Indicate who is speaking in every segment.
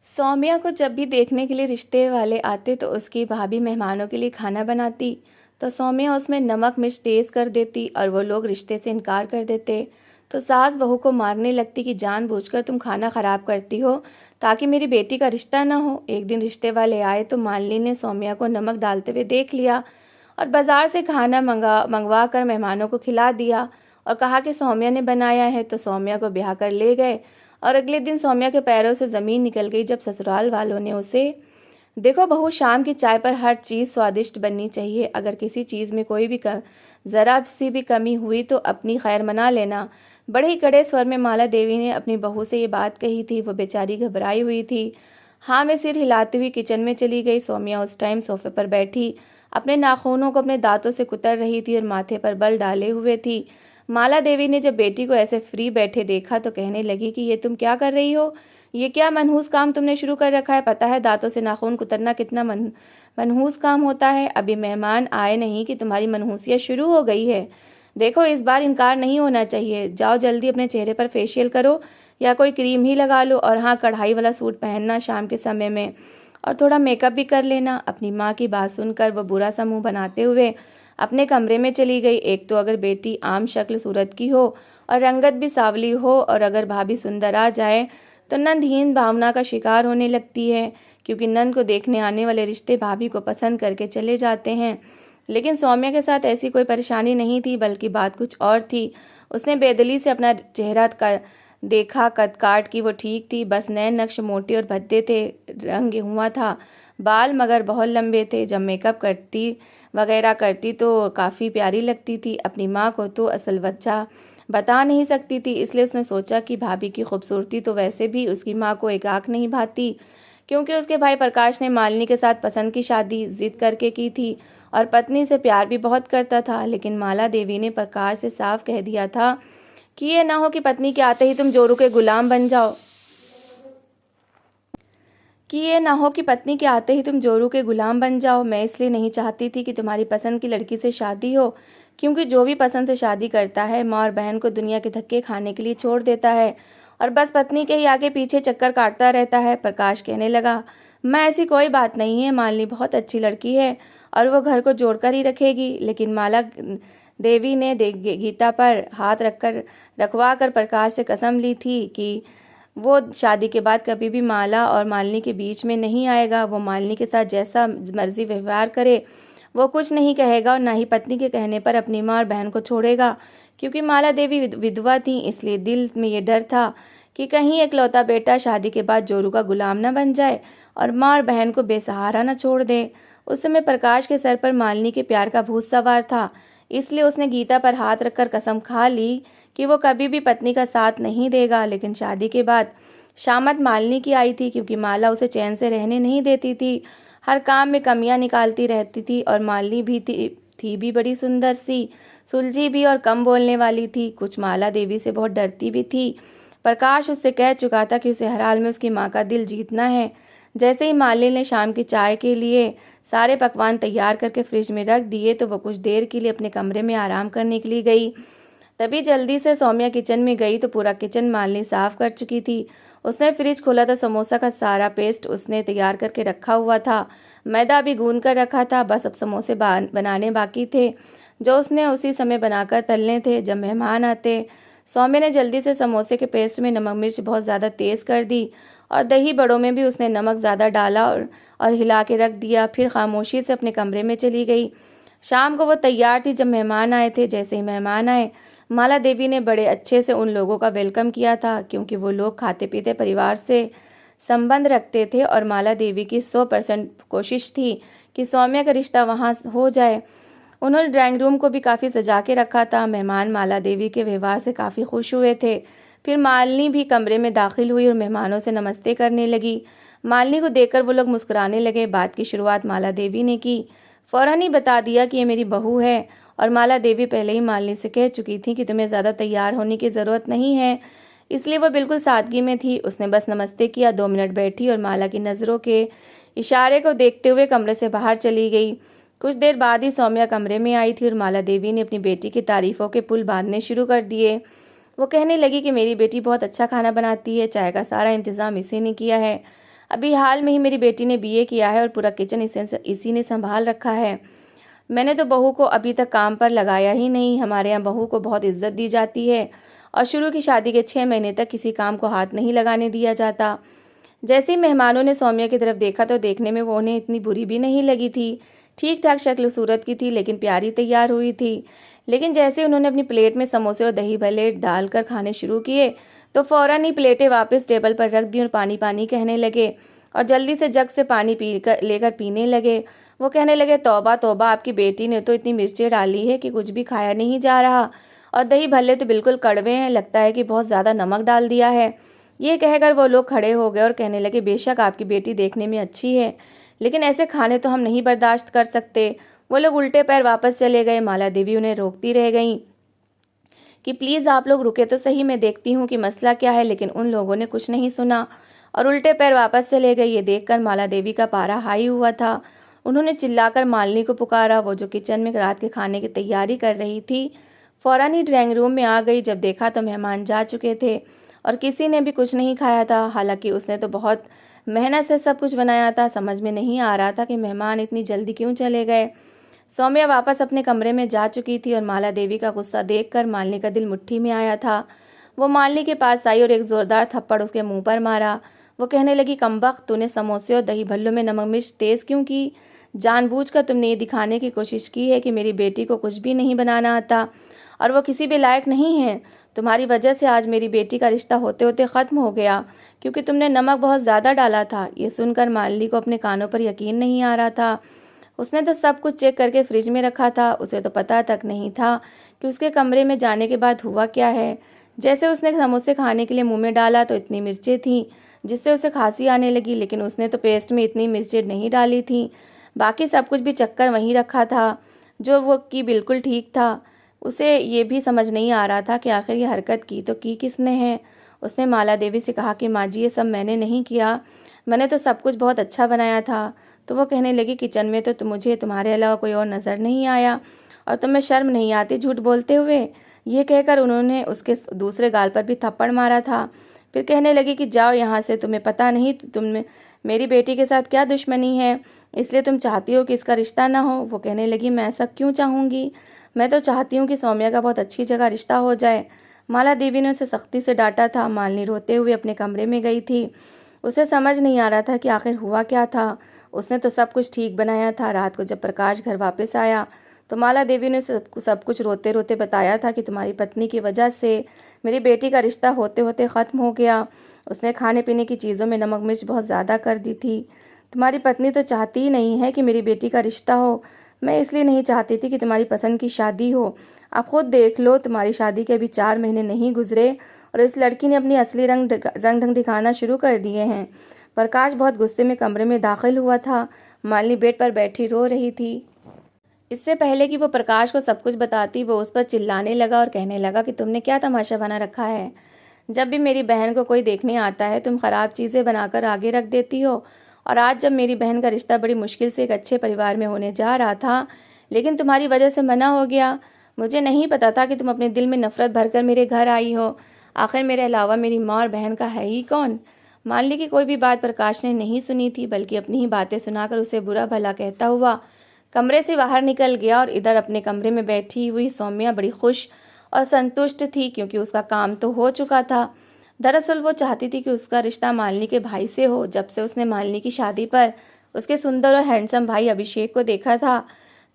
Speaker 1: सौम्या को जब भी देखने के लिए रिश्ते वाले आते तो उसकी भाभी मेहमानों के लिए खाना बनाती। तो सौम्या उसमें नमक मिर्च तेज़ कर देती और वो लोग रिश्ते से इनकार कर देते। तो सास बहू को मारने लगती कि जानबूझकर तुम खाना ख़राब करती हो ताकि मेरी बेटी का रिश्ता ना हो। एक दिन रिश्ते वाले आए तो मालिनी ने सौम्या को नमक डालते हुए देख लिया और बाज़ार से खाना मंगवा कर मेहमानों को खिला दिया और कहा कि सौम्या ने बनाया है। तो सौम्या को ब्याह कर ले गए और अगले दिन सौम्या के पैरों से ज़मीन निकल गई जब ससुराल वालों ने उसे, देखो बहू, शाम की चाय पर हर चीज़ स्वादिष्ट बननी चाहिए। अगर किसी चीज़ में कोई भी ज़रा सी भी कमी हुई तो अपनी खैर मना लेना। बड़े ही कड़े स्वर में माला देवी ने अपनी बहू से ये बात कही थी। वो बेचारी घबराई हुई थी। हाँ, मैं सिर हिलाती हुई किचन में चली गई। सौम्या उस टाइम सोफे पर बैठी अपने नाखूनों को अपने दांतों से कुतर रही थी और माथे पर बल डाले हुए थी। माला देवी ने जब बेटी को ऐसे फ्री बैठे देखा तो कहने लगी कि ये तुम क्या कर रही हो? ये क्या मनहूस काम तुमने शुरू कर रखा है? पता है दांतों से नाखून कुतरना कितना मनहूस काम होता है? अभी मेहमान आए नहीं कि तुम्हारी मनहूसियत शुरू हो गई है। देखो, इस बार इनकार नहीं होना चाहिए। जाओ जल्दी अपने चेहरे पर फेशियल करो या कोई क्रीम ही लगा लो, और हाँ, कढ़ाई वाला सूट पहनना शाम के समय में, और थोड़ा मेकअप भी कर लेना। अपनी माँ की बात सुनकर वो बुरा सा मुंह बनाते हुए अपने कमरे में चली गई। एक तो अगर बेटी आम शक्ल सूरत की हो और रंगत भी सांवली हो, और अगर भाभी सुंदर आ जाए तो नंदहीन भावना का शिकार होने लगती है, क्योंकि नंद को देखने आने वाले रिश्ते भाभी को पसंद करके चले जाते हैं। लेकिन सौम्या के साथ ऐसी कोई परेशानी नहीं थी, बल्कि बात कुछ और थी। उसने बेदली से अपना चेहरा का देखा, कद काट की वो ठीक थी, बस नैन नक्श मोटे और भद्दे थे। रंग हुआ था, बाल मगर बहुत लंबे थे। जब मेकअप करती वगैरह करती तो काफ़ी प्यारी लगती थी। अपनी माँ को तो असल वजह बता नहीं सकती थी, इसलिए उसने सोचा कि भाभी की खूबसूरती तो वैसे भी उसकी माँ को एक आँख नहीं भाती, क्योंकि उसके भाई प्रकाश ने मालिनी के साथ पसंद की शादी जिद करके की थी और पत्नी से प्यार भी बहुत करता था। लेकिन माला देवी ने प्रकाश से साफ कह दिया था कि ये ना हो कि पत्नी के आते ही तुम जोरू के गुलाम बन जाओ मैं इसलिए नहीं चाहती थी कि तुम्हारी पसंद की लड़की से शादी हो, क्योंकि जो भी पसंद से शादी करता है माँ और बहन को दुनिया के धक्के खाने के लिए छोड़ देता है और बस पत्नी के ही आगे पीछे चक्कर काटता रहता है। प्रकाश कहने लगा, मैं, ऐसी कोई बात नहीं है, मालिनी बहुत अच्छी लड़की है और वो घर को जोड़कर ही रखेगी। लेकिन माला देवी ने गीता पर हाथ रखवा कर प्रकाश से कसम ली थी कि वो शादी के बाद कभी भी माला और मालिनी के बीच में नहीं आएगा। वो मालिनी के साथ जैसा मर्जी व्यवहार करे, वो कुछ नहीं कहेगा और ना ही पत्नी के कहने पर अपनी माँ और बहन को छोड़ेगा। क्योंकि माला देवी विधवा थी, इसलिए दिल में ये डर था कि कहीं एकलौता बेटा शादी के बाद जोरू का गुलाम न बन जाए और माँ और बहन को बेसहारा न छोड़ दे। उस समय प्रकाश के सर पर मालिनी के प्यार का भूत सवार था, इसलिए उसने गीता पर हाथ रखकर कसम खा ली कि वो कभी भी पत्नी का साथ नहीं देगा। लेकिन शादी के बाद शामत मालिनी की आई थी, क्योंकि माला उसे चैन से रहने नहीं देती थी, हर काम में कमियां निकालती रहती थी। और मालिनी भी थी भी बड़ी सुंदर सी, सुलझी भी और कम बोलने वाली थी। कुछ माला देवी से बहुत डरती भी थी। प्रकाश उससे कह चुका था कि उसे हर हाल में उसकी माँ का दिल जीतना है। जैसे ही मालिनी ने शाम की चाय के लिए सारे पकवान तैयार करके फ्रिज में रख दिए तो वो कुछ देर के लिए अपने कमरे में आराम करने के लिए गई। तभी जल्दी से सौम्या किचन में गई तो पूरा किचन मालिनी साफ कर चुकी थी। उसने फ्रिज खोला तो समोसा का सारा पेस्ट उसने तैयार करके रखा हुआ था। मैदा भी गूंद कर रखा था, बस अब समोसे बनाने बाकी थे, जो उसने उसी समय बनाकर तलने थे जब मेहमान आते। सौम्या ने जल्दी से समोसे के पेस्ट में नमक मिर्च बहुत ज़्यादा तेज़ कर दी और दही बड़ों में भी उसने नमक ज़्यादा डाला और हिला के रख दिया। फिर खामोशी से अपने कमरे में चली गई। शाम को वो तैयार थी जब मेहमान आए थे। जैसे ही मेहमान आए, माला देवी ने बड़े अच्छे से उन लोगों का वेलकम किया था, क्योंकि वो लोग खाते पीते परिवार से संबंध रखते थे और माला देवी की 100% कोशिश थी कि सौम्या का रिश्ता वहाँ हो जाए। उन्होंने ड्राइंग रूम को भी काफ़ी सजा के रखा था। मेहमान माला देवी के व्यवहार से काफ़ी खुश हुए थे। फिर मालिनी भी कमरे में दाखिल हुई और मेहमानों से नमस्ते करने लगी। मालिनी को देखकर वो लोग मुस्कुराने लगे। बात की शुरुआत माला देवी ने की, फ़ौरन ही बता दिया कि ये मेरी बहू है। और माला देवी पहले ही मालिनी से कह चुकी थी कि तुम्हें ज़्यादा तैयार होने की ज़रूरत नहीं है, इसलिए वो बिल्कुल सादगी में थी। उसने बस नमस्ते किया, 2 मिनट बैठी और माला की नज़रों के इशारे को देखते हुए कमरे से बाहर चली गई। कुछ देर बाद ही सौम्या कमरे में आई थी और माला देवी ने अपनी बेटी की तारीफ़ों के पुल बांधने शुरू कर दिए। वो कहने लगी कि मेरी बेटी बहुत अच्छा खाना बनाती है, चाय का सारा इंतज़ाम इसी ने किया है। अभी हाल में ही मेरी बेटी ने बीए किया है और पूरा किचन इसी ने संभाल रखा है। मैंने तो बहू को अभी तक काम पर लगाया ही नहीं। हमारे यहाँ बहू को बहुत इज्जत दी जाती है और शुरू की शादी के 6 महीने तक किसी काम को हाथ नहीं लगाने दिया जाता। जैसे ही मेहमानों ने सौम्या की तरफ देखा तो देखने में वो उन्हें इतनी बुरी भी नहीं लगी थी। ठीक ठाक शक्ल सूरत की थी, लेकिन प्यारी तैयार हुई थी। लेकिन जैसे उन्होंने अपनी प्लेट में समोसे और दही भल्ले डालकर खाने शुरू किए तो फौरन ही प्लेटें वापस टेबल पर रख दी और पानी पानी कहने लगे और जल्दी से जग से पानी पी कर लेकर पीने लगे। वो कहने लगे, तौबा तौबा, आपकी बेटी ने तो इतनी मिर्चें डाली है कि कुछ भी खाया नहीं जा रहा, और दही भल्ले तो बिल्कुल कड़वे हैं, लगता है कि बहुत ज़्यादा नमक डाल दिया है। ये कहकर वो लोग खड़े हो गए और कहने लगे, बेशक आपकी बेटी देखने में अच्छी है, लेकिन ऐसे खाने तो हम नहीं बर्दाश्त कर सकते। वो लोग उल्टे पैर वापस चले गए। माला देवी उन्हें रोकती रह गईं कि प्लीज़ आप लोग रुके तो सही, मैं देखती हूँ कि मसला क्या है। लेकिन उन लोगों ने कुछ नहीं सुना और उल्टे पैर वापस चले गए। ये देखकर माला देवी का पारा हाई हुआ था। उन्होंने चिल्लाकर मालिनी को पुकारा। वो जो किचन में रात के खाने की तैयारी कर रही थी फौरन ही ड्राइंग रूम में आ गई। जब देखा तो मेहमान जा चुके थे और किसी ने भी कुछ नहीं खाया था। हालांकि उसने तो बहुत मेहनत से सब कुछ बनाया था। समझ में नहीं आ रहा था कि मेहमान इतनी जल्दी क्यों चले गए। सौम्या वापस अपने कमरे में जा चुकी थी और माला देवी का गुस्सा देखकर मालिनी का दिल मुट्ठी में आया था। वो मालिनी के पास आई और एक जोरदार थप्पड़ उसके मुंह पर मारा। वो कहने लगी, कमबख्त, तूने समोसे और दही भल्लों में नमक मिर्च तेज क्यों की? जानबूझकर तुमने ये दिखाने की कोशिश की है कि मेरी बेटी को कुछ भी नहीं बनाना आता और वो किसी भी लायक नहीं है। तुम्हारी वजह से आज मेरी बेटी का रिश्ता होते होते ख़त्म हो गया, क्योंकि तुमने नमक बहुत ज़्यादा डाला था। ये सुनकर मालिनी को अपने कानों पर यकीन नहीं आ रहा था। उसने तो सब कुछ चेक करके फ्रिज में रखा था। उसे तो पता तक नहीं था कि उसके कमरे में जाने के बाद हुआ क्या है। जैसे उसने समोसे खाने के लिए मुंह में डाला तो इतनी मिर्चें थीं जिससे उसे खांसी आने लगी, लेकिन उसने तो पेस्ट में इतनी मिर्चें नहीं डाली थीं। बाकी सब कुछ भी चक्कर वहीं रखा था जो वो की बिल्कुल ठीक था। उसे ये भी समझ नहीं आ रहा था कि आखिर ये हरकत की किसने है। उसने माला देवी से कहा कि माँ जी, ये सब मैंने नहीं किया, मैंने तो सब कुछ बहुत अच्छा बनाया था। तो वो कहने लगी, किचन में तो मुझे तुम्हारे अलावा कोई और नज़र नहीं आया और तुम्हें शर्म नहीं आती झूठ बोलते हुए? ये कहकर उन्होंने उसके दूसरे गाल पर भी थप्पड़ मारा था। फिर कहने लगी कि जाओ यहाँ से, तुम्हें पता नहीं तुम मेरी बेटी के साथ क्या दुश्मनी है, इसलिए तुम चाहती हो कि इसका रिश्ता ना हो। वो कहने लगी, मैं ऐसा क्यों चाहूँगी, मैं तो चाहती हूँ कि सौम्या का बहुत अच्छी जगह रिश्ता हो जाए। माला देवी ने उसे सख्ती से डांटा था। मालिनी रोते हुए अपने कमरे में गई थी। उसे समझ नहीं आ रहा था कि आखिर हुआ क्या था। उसने तो सब कुछ ठीक बनाया था। रात को जब प्रकाश घर वापस आया तो माला देवी ने सब कुछ रोते रोते बताया था कि तुम्हारी पत्नी की वजह से मेरी बेटी का रिश्ता होते होते ख़त्म हो गया। उसने खाने पीने की चीज़ों में नमक मिर्च बहुत ज़्यादा कर दी थी। तुम्हारी पत्नी तो चाहती ही नहीं है कि मेरी बेटी का रिश्ता हो। मैं इसलिए नहीं चाहती थी कि तुम्हारी पसंद की शादी हो। आप खुद देख लो, तुम्हारी शादी के अभी 4 महीने नहीं गुजरे और इस लड़की ने अपनी असली रंग ढंग दिखाना शुरू कर दिए हैं। प्रकाश बहुत गुस्से में कमरे में दाखिल हुआ था। मालिनी बेड पर बैठी रो रही थी। इससे पहले कि वो प्रकाश को सब कुछ बताती, वो उस पर चिल्लाने लगा और कहने लगा कि तुमने क्या तमाशा बना रखा है। जब भी मेरी बहन को कोई देखने आता है तुम ख़राब चीज़ें बनाकर आगे रख देती हो, और आज जब मेरी बहन का रिश्ता बड़ी मुश्किल से एक अच्छे परिवार में होने जा रहा था, लेकिन तुम्हारी वजह से मना हो गया। मुझे नहीं पता था कि तुम अपने दिल में नफ़रत भरकर मेरे घर आई हो। आखिर मेरे अलावा मेरी माँ और बहन का है ही कौन? मालिनी की कोई भी बात प्रकाश ने नहीं सुनी थी, बल्कि अपनी ही बातें सुनाकर उसे बुरा भला कहता हुआ कमरे से बाहर निकल गया। और इधर अपने कमरे में बैठी हुई सौम्या बड़ी खुश और संतुष्ट थी, क्योंकि उसका काम तो हो चुका था। दरअसल वो चाहती थी कि उसका रिश्ता मालिनी के भाई से हो। जब से उसने मालिनी की शादी पर उसके सुंदर और हैंडसम भाई अभिषेक को देखा था,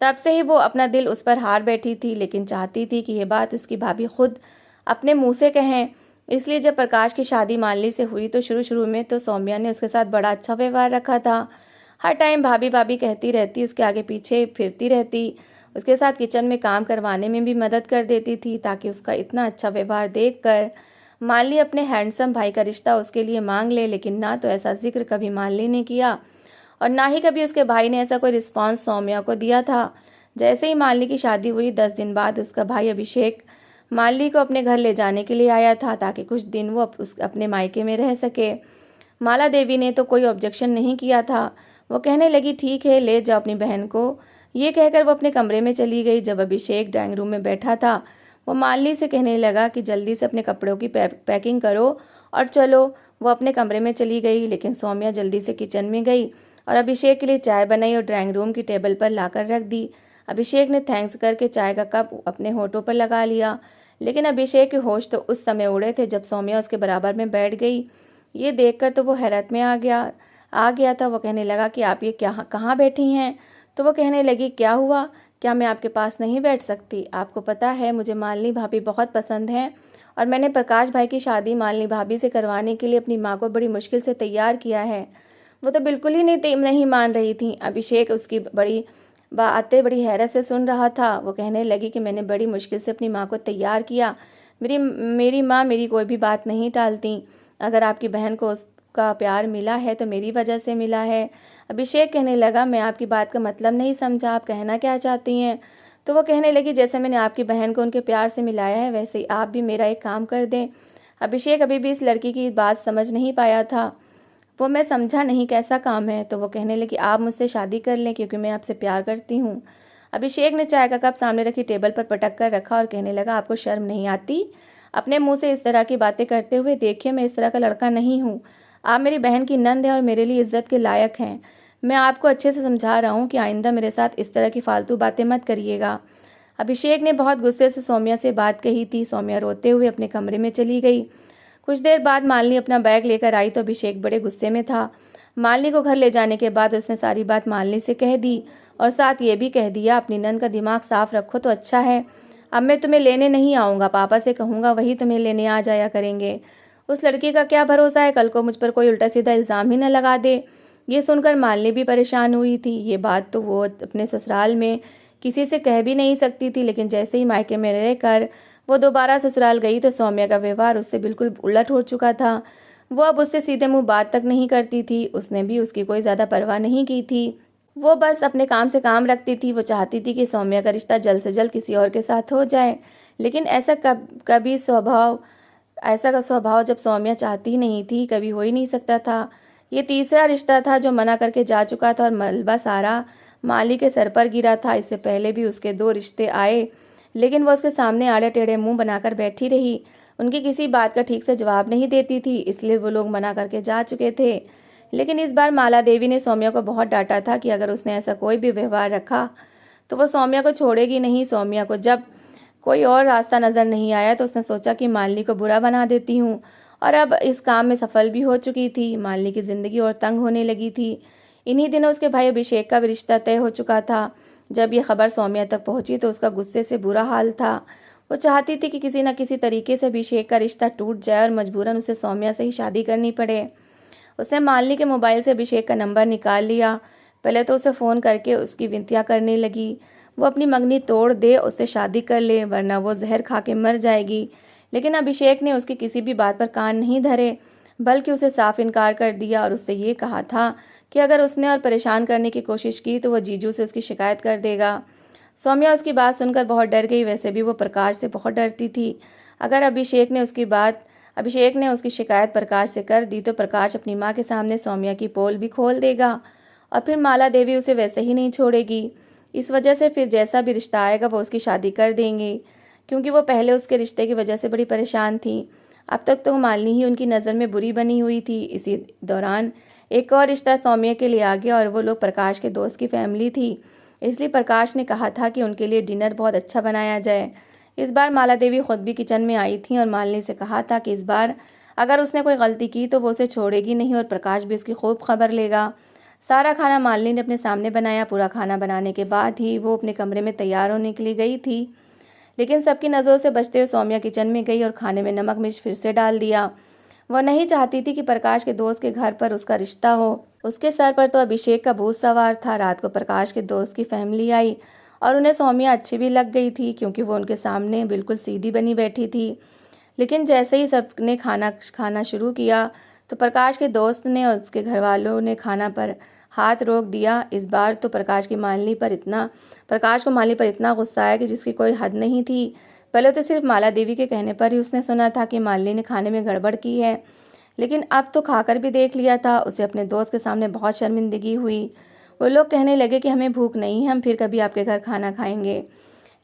Speaker 1: तब से ही वो अपना दिल उस पर हार बैठी थी। लेकिन चाहती थी कि ये बात उसकी भाभी खुद अपने मुंह से कहें। इसलिए जब प्रकाश की शादी मालिनी से हुई तो शुरू में तो सौम्या ने उसके साथ बड़ा अच्छा व्यवहार रखा था। हर टाइम भाभी भाभी कहती रहती, उसके आगे पीछे फिरती रहती, उसके साथ किचन में काम करवाने में भी मदद कर देती थी, ताकि उसका इतना अच्छा व्यवहार देखकर मालिनी अपने हैंडसम भाई का रिश्ता उसके लिए मांग ले। लेकिन ना तो ऐसा जिक्र कभी मालिनी ने किया और ना ही कभी उसके भाई ने ऐसा कोई रिस्पॉन्स सौम्या को दिया था। जैसे ही मालिनी की शादी हुई 10 दिन बाद उसका भाई अभिषेक मालिनी को अपने घर ले जाने के लिए आया था, ताकि कुछ दिन वो अपने मायके में रह सके। माला देवी ने तो कोई ऑब्जेक्शन नहीं किया था। वो कहने लगी, ठीक है, ले जाओ अपनी बहन को। ये कहकर वो अपने कमरे में चली गई। जब अभिषेक ड्राइंग रूम में बैठा था, वो मालिनी से कहने लगा कि जल्दी से अपने कपड़ों की पैकिंग करो और चलो वो अपने कमरे में चली गई। लेकिन सौम्या जल्दी से किचन में गई और अभिषेक के लिए चाय बनाई और ड्राइंग रूम की टेबल पर लाकर रख दी। अभिषेक ने थैंक्स करके चाय का कप अपने होठों पर लगा लिया, लेकिन अभिषेक के होश तो उस समय उड़े थे जब सौम्या उसके बराबर में बैठ गई। ये देखकर तो वो हैरत में आ गया था। वो कहने लगा कि आप ये क्या कहाँ बैठी हैं? तो वो कहने लगी, क्या हुआ, क्या मैं आपके पास नहीं बैठ सकती? आपको पता है मुझे मालिनी भाभी बहुत पसंद है और मैंने प्रकाश भाई की शादी मालिनी भाभी से करवाने के लिए अपनी माँ को बड़ी मुश्किल से तैयार किया है। वो तो बिल्कुल ही नहीं मान रही थी। अभिषेक उसकी बड़ी बातें बड़ी हैरत से सुन रहा था। वो कहने लगी कि मैंने बड़ी मुश्किल से अपनी माँ को तैयार किया। मेरी माँ मेरी कोई भी बात नहीं टालती। अगर आपकी बहन को उसका प्यार मिला है तो मेरी वजह से मिला है। अभिषेक कहने लगा, मैं आपकी बात का मतलब नहीं समझा, आप कहना क्या चाहती हैं? तो वो कहने लगी, जैसे मैंने आपकी बहन को उनके प्यार से मिलाया है वैसे ही आप भी मेरा एक काम कर दें। अभिषेक अभी भी इस लड़की की बात समझ नहीं पाया था। वो मैं समझा नहीं, कैसा काम है? तो वो कहने लगी, आप मुझसे शादी कर लें क्योंकि मैं आपसे प्यार करती हूँ। अभिषेक ने चाय का कप सामने रखी टेबल पर पटक कर रखा और कहने लगा, आपको शर्म नहीं आती अपने मुंह से इस तरह की बातें करते हुए? देखिए, मैं इस तरह का लड़का नहीं हूँ। आप मेरी बहन की नंद हैं और मेरे लिए इज्जत के लायक हैं। मैं आपको अच्छे से समझा रहा हूँ कि आइंदा मेरे साथ इस तरह की फालतू बातें मत करिएगा। अभिषेक ने बहुत गुस्से से सौम्या से बात कही थी। सौम्या रोते हुए अपने कमरे में चली गई। कुछ देर बाद मालिनी अपना बैग लेकर आई तो अभिषेक बड़े गुस्से में था। मालिनी को घर ले जाने के बाद उसने सारी बात मालिनी से कह दी और साथ ये भी कह दिया, अपनी नंद का दिमाग साफ रखो तो अच्छा है। अब मैं तुम्हें लेने नहीं आऊँगा, पापा से कहूँगा वही तुम्हें लेने आ जाया करेंगे। उस लड़की का क्या भरोसा है, कल को मुझ पर कोई उल्टा सीधा इल्ज़ाम ही न लगा दे। ये सुनकर मालिनी भी परेशान हुई थी। ये बात तो वो अपने ससुराल में किसी से कह भी नहीं सकती थी, लेकिन जैसे ही मायके में रहकर वो दोबारा ससुराल गई तो सौम्या का व्यवहार उससे बिल्कुल उलट हो चुका था। वो अब उससे सीधे मुंह बात तक नहीं करती थी। उसने भी उसकी कोई ज़्यादा परवाह नहीं की थी। वो बस अपने काम से काम रखती थी। वो चाहती थी कि सौम्या का रिश्ता जल्द से जल्द किसी और के साथ हो जाए, लेकिन ऐसा का स्वभाव जब सौम्या चाहती नहीं थी कभी हो ही नहीं सकता था। ये तीसरा रिश्ता था जो मना करके जा चुका था और मलबा सारा माली के सर पर गिरा था। इससे पहले भी उसके 2 रिश्ते आए, लेकिन वो उसके सामने आड़े टेढ़े मुंह बनाकर बैठी रही। उनकी किसी बात का ठीक से जवाब नहीं देती थी, इसलिए वो लोग मना करके जा चुके थे। लेकिन इस बार माला देवी ने सौम्या को बहुत डांटा था कि अगर उसने ऐसा कोई भी व्यवहार रखा तो वो सौम्या को छोड़ेगी नहीं। सौम्या को जब कोई और रास्ता नज़र नहीं आया तो उसने सोचा कि मालिनी को बुरा बना देती हूँ, और अब इस काम में सफल भी हो चुकी थी। मालिनी की ज़िंदगी और तंग होने लगी थी। इन्हीं दिनों उसके भाई अभिषेक का भी रिश्ता तय हो चुका था। जब ये खबर सौम्या तक पहुंची तो उसका गुस्से से बुरा हाल था। वो चाहती थी कि किसी न किसी तरीके से अभिषेक का रिश्ता टूट जाए और मजबूरन उसे सौम्या से ही शादी करनी पड़े। उसने मालिनी के मोबाइल से अभिषेक का नंबर निकाल लिया। पहले तो उसे फ़ोन करके उसकी विनतियाँ करने लगी, वो अपनी मंगनी तोड़ दे, उससे शादी कर ले, वरना वो जहर खा के मर जाएगी। लेकिन अभिषेक ने उसकी किसी भी बात पर कान नहीं धरे, बल्कि उसे साफ इनकार कर दिया और उससे ये कहा था कि अगर उसने और परेशान करने की कोशिश की तो वो जीजू से उसकी शिकायत कर देगा। सौम्या उसकी बात सुनकर बहुत डर गई। वैसे भी वो प्रकाश से बहुत डरती थी। अगर अभिषेक ने उसकी शिकायत प्रकाश से कर दी तो प्रकाश अपनी माँ के सामने सौम्या की पोल भी खोल देगा और फिर माला देवी उसे वैसे ही नहीं छोड़ेगी। इस वजह से फिर जैसा भी रिश्ता आएगा वो उसकी शादी कर देंगे, क्योंकि वो पहले उसके रिश्ते की वजह से बड़ी परेशान थी। अब तक तो मालिनी ही उनकी नज़र में बुरी बनी हुई थी। इसी दौरान एक और रिश्ता सौम्या के लिए आ गया और वो लोग प्रकाश के दोस्त की फैमिली थी। इसलिए प्रकाश ने कहा था कि उनके लिए डिनर बहुत अच्छा बनाया जाए। इस बार माला देवी खुद भी किचन में आई थी और मालिनी से कहा था कि इस बार अगर उसने कोई गलती की तो वो उसे छोड़ेगी नहीं और प्रकाश भी उसकी खूब खबर लेगा। सारा खाना मालिनी ने अपने सामने बनाया। पूरा खाना बनाने के बाद ही वो अपने कमरे में तैयार होने के लिए गई थी, लेकिन सबकी नज़रों से बचते हुए सौम्या किचन में गई और खाने में नमक मिर्च फिर से डाल दिया। वह नहीं चाहती थी कि प्रकाश के दोस्त के घर पर उसका रिश्ता हो। उसके सर पर तो अभिषेक का भूत सवार था। रात को प्रकाश के दोस्त की फैमिली आई और उन्हें सौम्या अच्छी भी लग गई थी, क्योंकि वो उनके सामने बिल्कुल सीधी बनी बैठी थी। लेकिन जैसे ही सबने खाना खाना शुरू किया तो प्रकाश के दोस्त ने और उसके घर वालों ने खाना पर हाथ रोक दिया। इस बार तो प्रकाश को मालिनी पर इतना गुस्सा आया कि जिसकी कोई हद नहीं थी। पहले तो सिर्फ माला देवी के कहने पर ही उसने सुना था कि मालिनी ने खाने में गड़बड़ की है, लेकिन अब तो खाकर भी देख लिया था। उसे अपने दोस्त के सामने बहुत शर्मिंदगी हुई। वो लोग कहने लगे कि हमें भूख नहीं है, हम फिर कभी आपके घर खाना खाएंगे।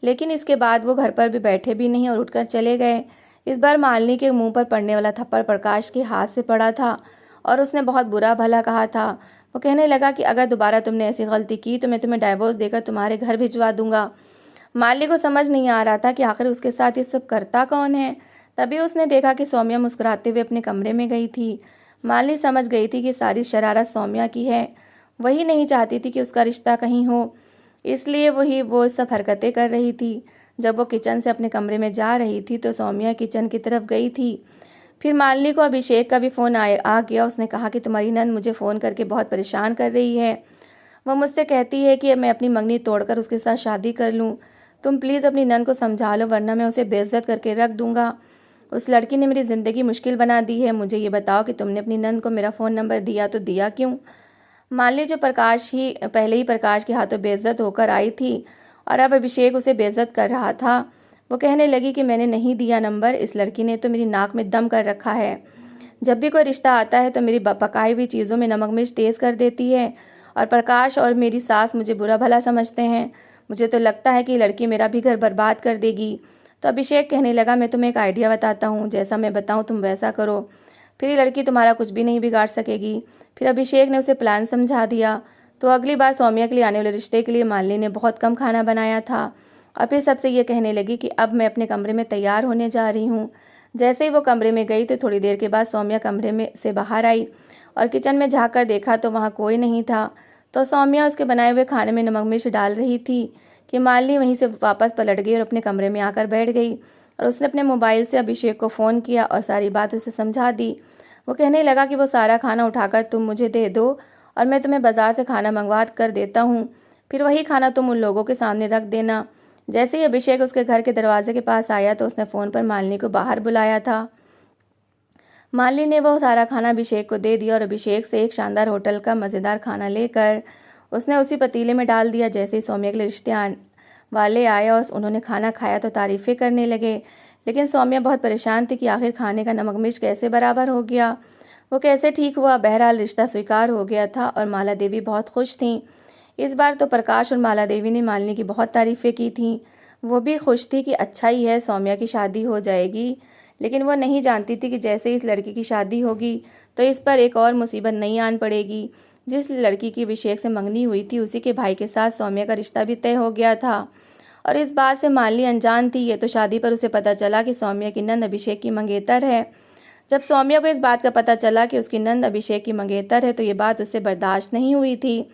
Speaker 1: लेकिन इसके बाद वो घर पर भी बैठे भी नहीं और उठकर चले गए। इस बार मालिनी के मुंह पर पड़ने वाला थप्पड़ प्रकाश के हाथ से पड़ा था और उसने बहुत बुरा भला कहा था। वो कहने लगा कि अगर दोबारा तुमने ऐसी गलती की तो मैं तुम्हें डाइवोर्स देकर तुम्हारे घर भिजवा दूंगा। मालिनी को समझ नहीं आ रहा था कि आखिर उसके साथ ये सब करता कौन है। तभी उसने देखा कि सौम्या मुस्कुराते हुए अपने कमरे में गई थी। मालिनी समझ गई थी कि सारी शरारत सौम्या की है। वही नहीं चाहती थी कि उसका रिश्ता कहीं हो, इसलिए वो सब हरकतें कर रही थी। जब वो किचन से अपने कमरे में जा रही थी तो सौम्या किचन की तरफ गई थी। फिर मालिनी को अभिषेक का भी फ़ोन आ गया। उसने कहा कि तुम्हारी नंद मुझे फ़ोन करके बहुत परेशान कर रही है। वह मुझसे कहती है कि मैं अपनी मंगनी तोड़कर उसके साथ शादी कर लूँ। तुम प्लीज़ अपनी नंद को समझा लो, वरना मैं उसे बेइज्जत करके रख दूँगा। उस लड़की ने मेरी ज़िंदगी मुश्किल बना दी है। मुझे ये बताओ कि तुमने अपनी नंद को मेरा फ़ोन नंबर दिया तो दिया क्यों? मालिनी जो पहले ही प्रकाश के हाथों बेइज्जत होकर आई थी और अब अभिषेक उसे बेइज्जत कर रहा था, वो कहने लगी कि मैंने नहीं दिया नंबर, इस लड़की ने तो मेरी नाक में दम कर रखा है। जब भी कोई रिश्ता आता है तो मेरी पकाई हुई चीज़ों में नमक मिर्च तेज़ कर देती है और प्रकाश और मेरी सास मुझे बुरा भला समझते हैं। मुझे तो लगता है कि ये लड़की मेरा भी घर बर्बाद कर देगी। तो अभिषेक कहने लगा, मैं तुम्हें एक आइडिया बताता हूँ, जैसा मैं बताऊँ तुम वैसा करो, फिर ये लड़की तुम्हारा कुछ भी नहीं बिगाड़ सकेगी। फिर अभिषेक ने उसे प्लान समझा दिया। तो अगली बार सौम्या के लिए आने वाले रिश्ते के लिए मालिनी ने बहुत कम खाना बनाया था और फिर सबसे ये कहने लगी कि अब मैं अपने कमरे में तैयार होने जा रही हूँ। जैसे ही वो कमरे में गई तो थोड़ी देर के बाद सौम्या कमरे में से बाहर आई और किचन में झाँक कर देखा तो वहाँ कोई नहीं था। तो सौम्या उसके बनाए हुए खाने में नमक मिर्च डाल रही थी कि मालिनी वहीं से वापस पलट गई और अपने कमरे में आकर बैठ गई और उसने अपने मोबाइल से अभिषेक को फ़ोन किया और सारी बात उसे समझा दी। वो कहने लगा कि वो सारा खाना उठाकर तुम मुझे दे दो और मैं तुम्हें बाज़ार से खाना मंगवा कर देता हूँ, फिर वही खाना तुम उन लोगों के सामने रख देना। जैसे ही अभिषेक उसके घर के दरवाजे के पास आया तो उसने फ़ोन पर मालिनी को बाहर बुलाया था। मालिनी ने वो सारा खाना अभिषेक को दे दिया और अभिषेक से एक शानदार होटल का मज़ेदार खाना लेकर उसने उसी पतीले में डाल दिया। जैसे ही सौम्या के लिए वाले आए और उन्होंने खाना खाया तो तारीफ़ें करने लगे, लेकिन सौम्या बहुत परेशान थी कि आखिर खाने का नमक मिर्च कैसे बराबर हो गया, वो कैसे ठीक हुआ। बहरहाल रिश्ता स्वीकार हो गया था और माला देवी बहुत खुश थीं। इस बार तो प्रकाश और माला देवी ने मालिनी की बहुत तारीफ़ें की थीं। वो भी खुश थी कि अच्छा ही है, सौम्या की शादी हो जाएगी। लेकिन वो नहीं जानती थी कि जैसे ही इस लड़की की शादी होगी तो इस पर एक और मुसीबत नहीं आन पड़ेगी। जिस लड़की की अभिषेक से मंगनी हुई थी उसी के भाई के साथ सौम्या का रिश्ता भी तय हो गया था और इस बात से मालिनी अनजान थी। ये तो शादी पर उसे पता चला कि सौम्या की नंद अभिषेक की मंगेतर है। जब सौम्या को इस बात का पता चला कि उसकी नंद अभिषेक की मंगेतर है तो ये बात उससे बर्दाश्त नहीं हुई थी।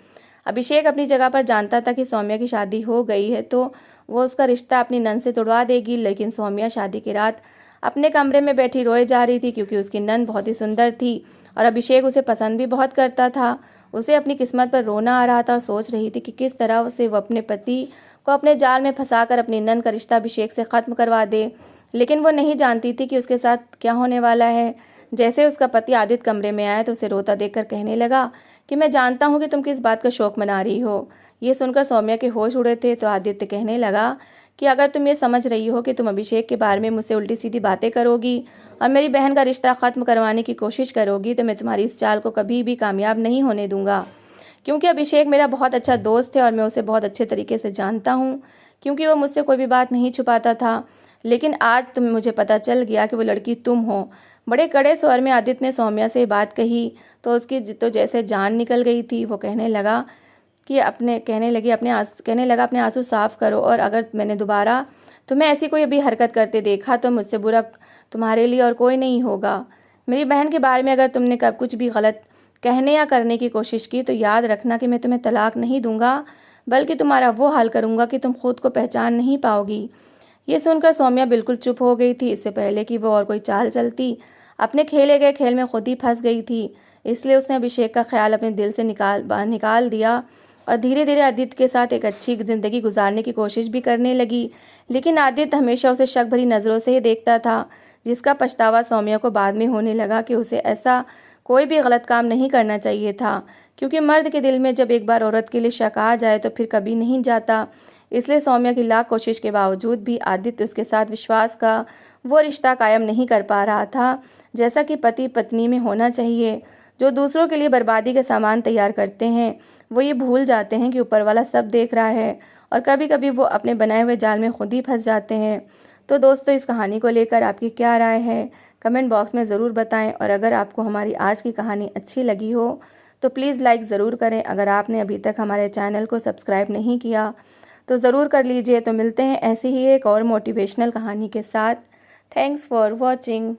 Speaker 1: अभिषेक अपनी जगह पर जानता था कि सौम्या की शादी हो गई है तो वो उसका रिश्ता अपनी नंद से तोड़वा देगी, लेकिन सौम्या शादी की रात अपने कमरे में बैठी रोए जा रही थी क्योंकि उसकी नंद बहुत ही सुंदर थी और अभिषेक उसे पसंद भी बहुत करता था। उसे अपनी किस्मत पर रोना आ रहा था और सोच रही थी कि किस तरह से वो अपने पति को अपने जाल में फंसाकर अपनी नंद का रिश्ता अभिषेक से ख़त्म करवा दे, लेकिन वो नहीं जानती थी कि उसके साथ क्या होने वाला है। जैसे उसका पति आदित्य कमरे में आया तो उसे रोता देखकर कहने लगा कि मैं जानता हूँ कि तुम किस बात का शोक मना रही हो। ये सुनकर सौम्या के होश उड़े थे तो आदित्य कहने लगा कि अगर तुम ये समझ रही हो कि तुम अभिषेक के बारे में मुझसे उल्टी सीधी बातें करोगी और मेरी बहन का रिश्ता ख़त्म करवाने की कोशिश करोगी तो मैं तुम्हारी इस चाल को कभी भी कामयाब नहीं होने दूंगा, क्योंकि अभिषेक मेरा बहुत अच्छा दोस्त है और मैं उसे बहुत अच्छे तरीके से जानता हूँ, क्योंकि वो मुझसे कोई भी बात नहीं छुपाता था। लेकिन आज मुझे पता चल गया कि वो लड़की तुम हो। बड़े कड़े स्वर में आदित्य ने सौम्या से बात कही तो उसकी तो जैसे जान निकल गई थी। वो कहने लगा अपने आंसू साफ करो और अगर मैंने दोबारा तुम्हें ऐसी कोई भी हरकत करते देखा तो मुझसे बुरा तुम्हारे लिए और कोई नहीं होगा। मेरी बहन के बारे में अगर तुमने कब कुछ भी गलत कहने या करने की कोशिश की तो याद रखना कि मैं तुम्हें तलाक नहीं दूंगा, बल्कि तुम्हारा वो हाल करूंगा कि तुम खुद को पहचान नहीं पाओगी। ये सुनकर सौम्या बिल्कुल चुप हो गई थी। इससे पहले कि वो और कोई चाल चलती, अपने खेले गए खेल में खुद ही फंस गई थी। इसलिए उसने अभिषेक का ख्याल अपने दिल से निकाल दिया और धीरे धीरे आदित्य के साथ एक अच्छी ज़िंदगी गुजारने की कोशिश भी करने लगी। लेकिन आदित्य हमेशा उसे शक भरी नज़रों से ही देखता था, जिसका पछतावा सौम्या को बाद में होने लगा कि उसे ऐसा कोई भी गलत काम नहीं करना चाहिए था, क्योंकि मर्द के दिल में जब एक बार औरत के लिए शक आ जाए तो फिर कभी नहीं जाता। इसलिए सौम्या की लाख कोशिश के बावजूद भी आदित्य उसके साथ विश्वास का वो रिश्ता कायम नहीं कर पा रहा था जैसा कि पति पत्नी में होना चाहिए। जो दूसरों के लिए बर्बादी का सामान तैयार करते हैं वो ये भूल जाते हैं कि ऊपर वाला सब देख रहा है और कभी कभी वो अपने बनाए हुए जाल में खुद ही फंस जाते हैं। तो दोस्तों इस कहानी को लेकर आपकी क्या राय है, कमेंट बॉक्स में ज़रूर बताएं। और अगर आपको हमारी आज की कहानी अच्छी लगी हो तो प्लीज़ लाइक ज़रूर करें। अगर आपने अभी तक हमारे चैनल को सब्सक्राइब नहीं किया तो ज़रूर कर लीजिए। तो मिलते हैं ऐसी ही एक और मोटिवेशनल कहानी के साथ। Thanks for watching.